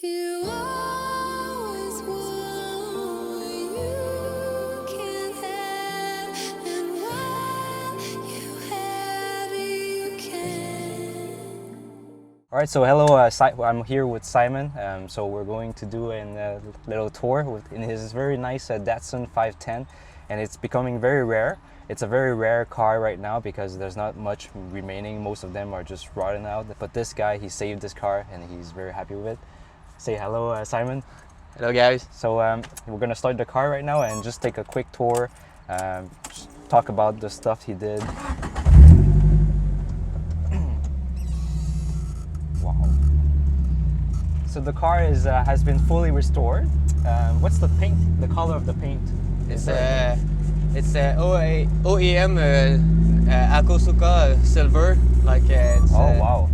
You always want what you can have, and when you have it, you can. All right, so hello, I'm here with Simon. So we're going to do a little tour in his very nice Datsun 510, and it's becoming very rare. It's a very rare car right now because there's not much remaining. Most of them are just rotting out. But this guy, he saved this car and he's very happy with it. Say hello, Simon. Hello guys. So we're gonna start the car right now and just take a quick tour, just talk about the stuff he did. Wow. So the car has been fully restored. What's the paint? The color of the paint? It's OEM Hakosuka Silver. Like it's wow.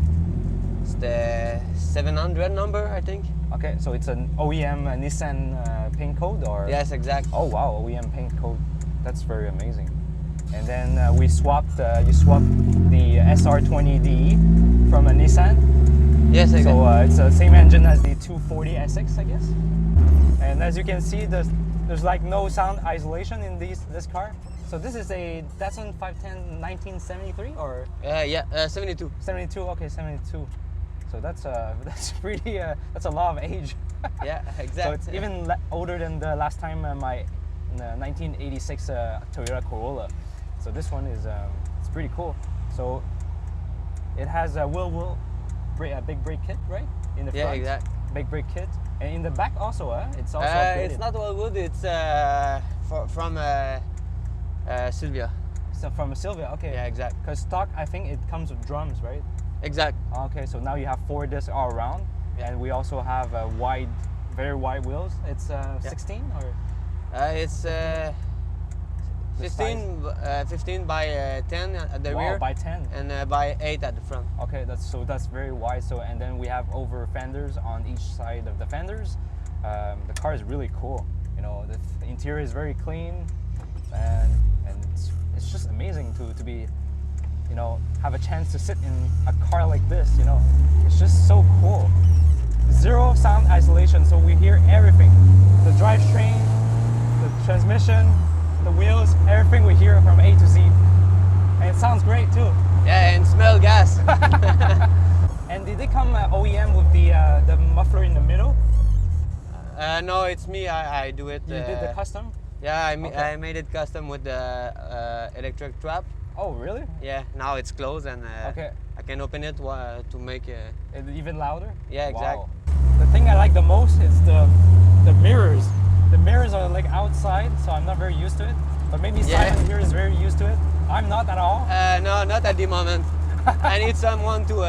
It's the 700 number, I think. Okay, so it's an OEM Nissan paint code, or? Yes, exactly. Oh wow, OEM paint code. That's very amazing. And then we swapped. You swapped the SR20DE from a Nissan. Yes, exactly. So it's the same engine as the 240 SX, I guess. And as you can see, there's like no sound isolation in this car. So this is a Datsun 510 1973 or? Yeah, 72. 72. Okay, 72. So that's pretty. That's a lot of age. Yeah, exactly. So it's even older than the last time my 1986 Toyota Corolla. So this one is it's pretty cool. So it has a Wilwood big brake kit, right? In the front. Yeah, exactly. Big brake kit, and in the back also, it's also upgraded. It's not Wilwood. It's from Silvia. So from a Silvia, okay. Yeah, exactly. Because stock, I think it comes with drums, right? Exactly. Okay, so now you have 4 discs all around, yeah. And we also have very wide wheels. It's 16 or? It's 15 by 10 at the rear. By 10. And by 8 at the front. Okay, that's very wide. So and then we have over fenders on each side of the fenders. The car is really cool. You know, the interior is very clean, and it's just amazing to be, you know, have a chance to sit in a car like this. You know, it's just so cool. Zero sound isolation, so we hear everything. The drivetrain, the transmission, the wheels, everything we hear from A to Z. And it sounds great too. Yeah, and smell gas. And did they come OEM with the muffler in the middle? No, it's me. I do it. You did the custom? Yeah, I made it custom with the electric trap. Oh, really? Yeah, now it's closed and okay. I can open it to make it even louder? Yeah, exactly. Wow. The thing I like the most is the mirrors. The mirrors are like outside, so I'm not very used to it. But maybe Simon here is very used to it. I'm not at all. No, not at the moment. I need someone to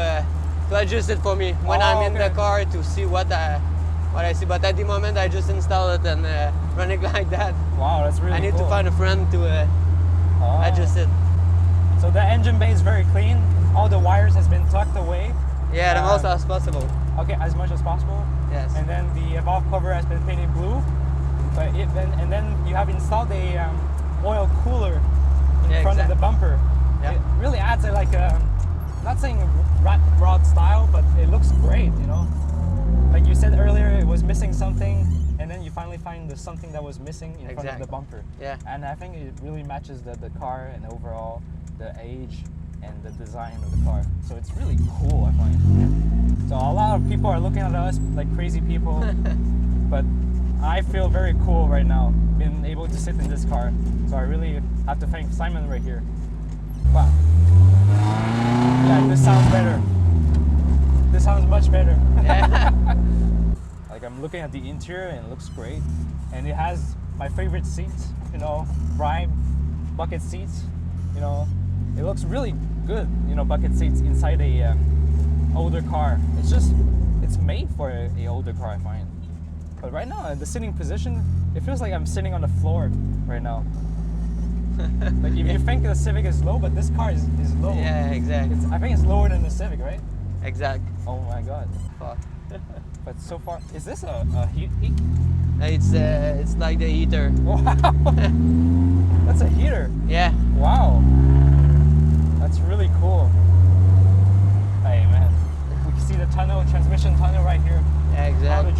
adjust it for me when I'm in the car to see what I see. But at the moment, I just install it and run it like that. Wow, that's really cool. I need to find a friend to adjust it. So the engine bay is very clean. All the wires has been tucked away. Yeah, the most as possible. Okay, as much as possible. Yes. And then the valve cover has been painted blue. But and then you have installed a oil cooler in front of the bumper. Yeah. It really adds like not saying rat rod style, but it looks great, you know. Like you said earlier, it was missing something, and then you finally find the something that was missing in front of the bumper. Yeah. And I think it really matches the car and overall the age and the design of the car. So it's really cool, I find. So a lot of people are looking at us like crazy people, but I feel very cool right now, being able to sit in this car. So I really have to thank Simon right here. Wow. Yeah, this sounds better. This sounds much better. Yeah. Like I'm looking at the interior and it looks great. And it has my favorite seats, you know, prime bucket seats. You know, it looks really good, you know, bucket seats inside a older car. It's made for a older car, I find. But right now, in the sitting position, it feels like I'm sitting on the floor right now. Like if you think the Civic is low, but this car is low. Yeah, exactly. I think it's lower than the Civic, right? Exactly. Oh my god. Fuck. But so far, is this a heat? It's like the heater. Wow. That's a heater. Yeah. Wow. That's really cool. Hey man, we can see the tunnel, transmission tunnel right here. Yeah, exactly.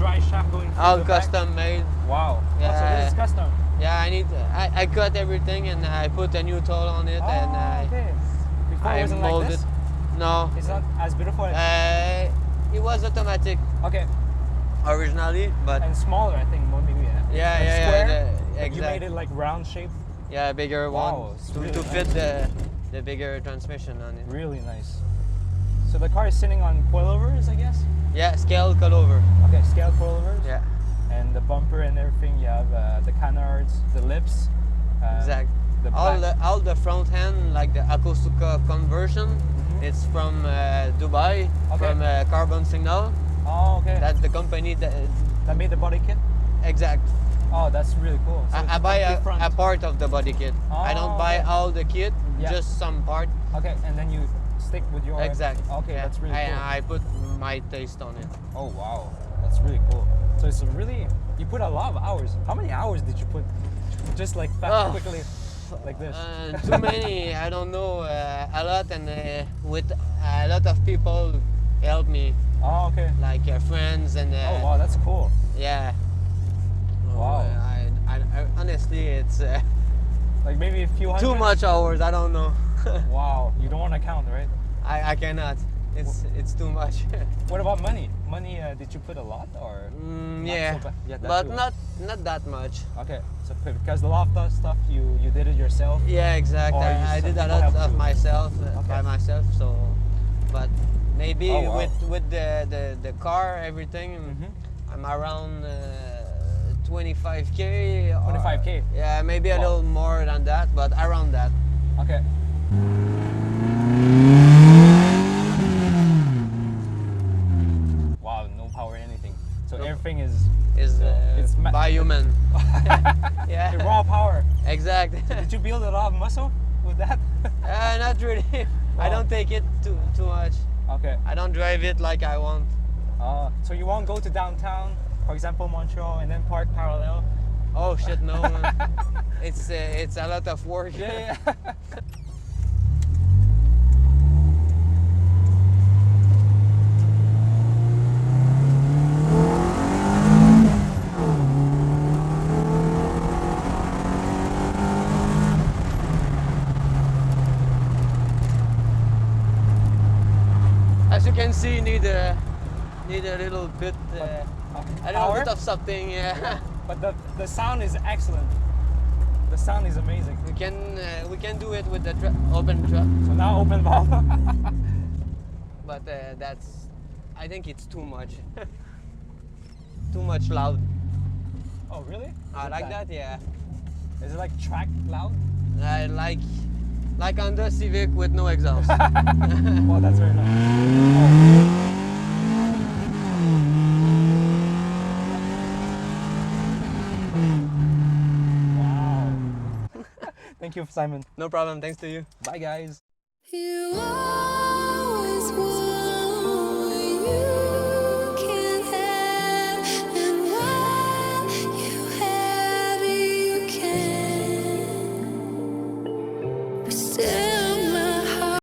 All the back? custom made. Wow. Yeah. Oh, so this is custom. Yeah, I cut everything and I put a new tool on it and okay. Before I it wasn't like molded. this? No, It's not as beautiful it was automatic okay. originally, but And smaller, I think, more maybe. Like square? You made exactly. it like round shape. Yeah, bigger Wow, one it's to, really to nice. fit the bigger transmission on it. Really nice. So the car is sitting on coilovers, I guess? Yeah, scale coilover. Okay, scale coilovers. Yeah, And the bumper and everything, you have the canards, the lips. exact. The All the front end, like the Hakosuka Conversion, it's from Dubai, Okay. from Carbon Signal. Oh, okay. That's the company that That made the body kit? exact. Oh, that's really cool. So it's I buy complete front. a part of the body kit. I Oh, don't buy okay. all the kit, Yeah. just some part. Okay, and then you stick with your... Exact. Okay, Yeah. that's really cool. I put my taste on it. Oh, wow. That's really cool. So it's really... You put a lot of hours. How many hours did you put just like fast, Oh. quickly, like this? Too many, I don't know, a lot, and with a lot of people help me, Oh, okay. like friends and Oh, wow, that's cool. yeah. Wow. I honestly, it's Like maybe a few hundred? too much hours. I don't know. Wow, you don't want to count, right? I cannot. It's too much. What about money? Money, did you put a lot or? Not Yeah, so bad. Yeah, that but too. not that much. Okay, so because the loft stuff, you did it yourself? Yeah, exactly. Or I some did a people lot help of you? myself by Okay. myself. So, but maybe Oh, wow. with the car, everything, I'm around 25K. 25K? Yeah, maybe a Wow. little more than that, but around that. Okay. Wow, no power anything. So No. everything is Is It's by human. Yeah, the raw power. exactly. Did you build a lot of muscle with that? Not really. I Wow. don't take it too much. Okay. I don't drive it like I want. So you won't go to downtown, for example, Montreal, and then park parallel? Oh shit, no. Man. It's a lot of work. Yeah. As you can see, need a little bit, a little Power? bit of something. Yeah. But the sound is excellent. The sound is amazing. we can do it with the open truck, So now open valve. but I think it's too much. Too much loud. Oh really? I like that. Yeah. Is it like track loud? I like on the Civic with no exhaust. Well, that's very nice. Wow. Thank you, Simon. No problem. Thanks to you. Bye, guys. You always want what you